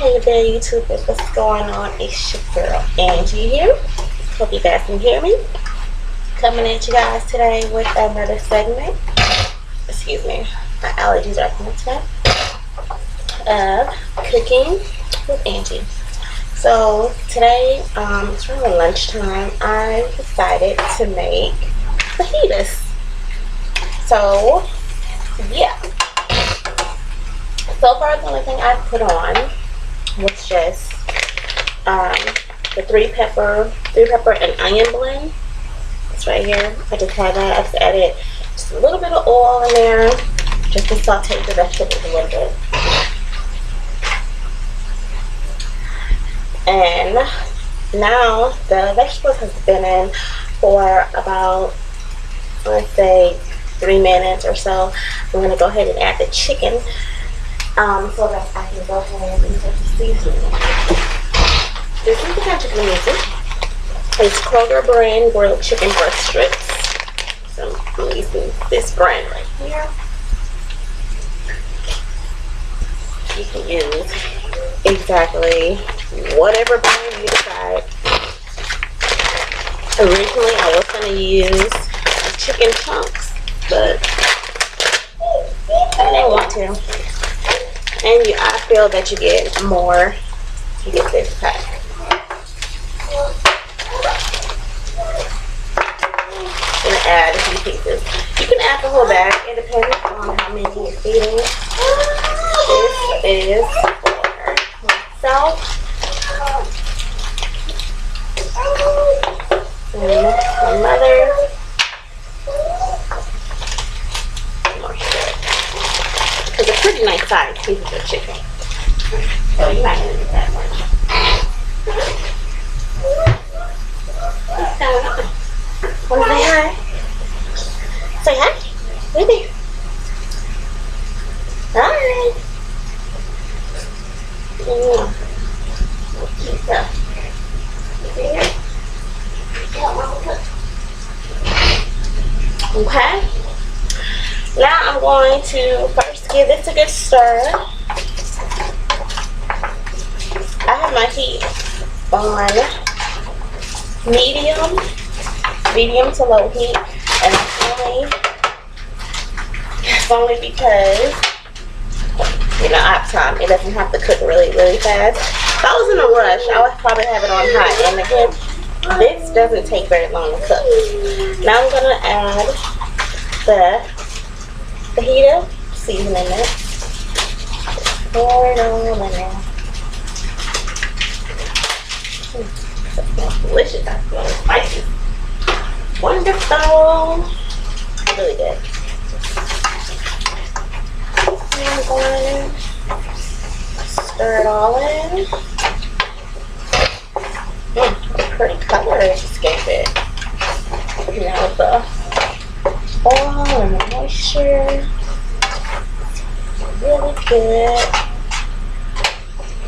Hey there, YouTubers, what's going on? It's your girl Angie here. Hope you guys can hear me. Coming at you guys today with another segment. Excuse me, my allergies are acting up today. Of cooking with Angie. So today, it's around lunchtime. I decided to make fajitas. So yeah. So far, the only thing I put on was just the three pepper and onion blend. It's right here. I just had that. I just added just a little bit of oil in there just to saute the vegetables a little bit. And now the vegetables have been in for about, let's say, 3 minutes or so. I'm gonna go ahead and add the chicken. So that I can go ahead and put the seasoning. This is the kind of chicken I'm using. It's Kroger brand grilled chicken breast strips. So I'm using this brand right here. You can use exactly whatever brand you decide. Originally I was going to use chicken chunks, but I didn't want to. And I feel that you get more if you get this pack. I'm going to add a few pieces. You can add the whole bag. It depends on how many you're feeding. This is for myself. And my mother. It's a pretty nice size piece of chicken. So you're not going to get that much. What's going on? Want to say hi? Say hi. Baby. Hi. Yeah. Okay. Now I'm going to first give this a good stir. I have my heat on medium to low heat, and it's only because, you know, I have time. It doesn't have to cook really fast. If I was in a rush, I would probably have it on high. And again, this doesn't take very long to cook. Now I'm gonna add the fajita seasoning in it. Pour it all in there. That smells delicious. That smells spicy. Wonderful. Really good. And I'm going to stir it all in. Pretty color just gave it. You know, the oil and the moisture. Really good.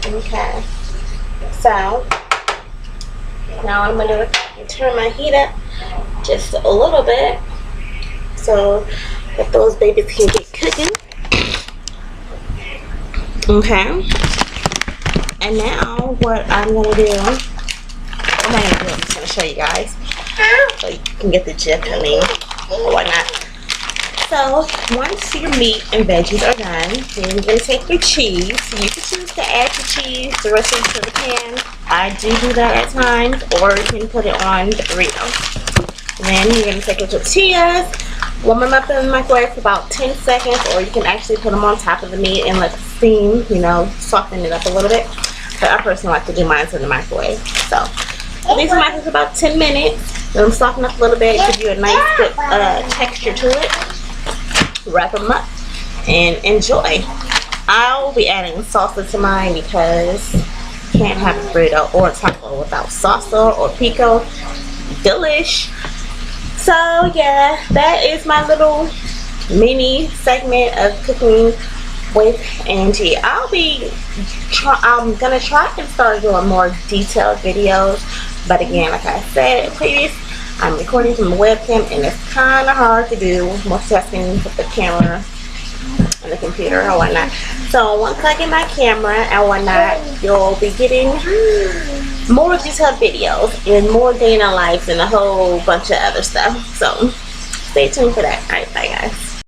Okay. So now I'm gonna turn my heat up just a little bit so that those babies can get cooking. Okay. And now what I'm gonna do, I'm just gonna show you guys so you can get the gist of me or whatnot. So once your meat and veggies are done, then you're gonna take your cheese. You can choose to add your cheese directly to the pan. I do that at times, or you can put it on the burrito. Then you're gonna take your tortillas, warm them up in the microwave for about 10 seconds, or you can actually put them on top of the meat and let it steam, you know, soften it up a little bit. But I personally like to do mine in the microwave. So these are mine for about 10 minutes. Let them soften up a little bit, give you a nice good texture to it. Wrap them up and enjoy. I'll be adding salsa to mine because you can't have a burrito or a taco without salsa or pico. Delish. So yeah, that is my little mini segment of cooking with Angie. I'm gonna try and start doing more detailed videos, but again, like I said previous, I'm recording from a webcam and it's kind of hard to do multitasking with the camera on the computer or whatnot. So once I get my camera and whatnot, you'll be getting more detailed videos and more day in our lives and a whole bunch of other stuff. So stay tuned for that. Alright, bye guys.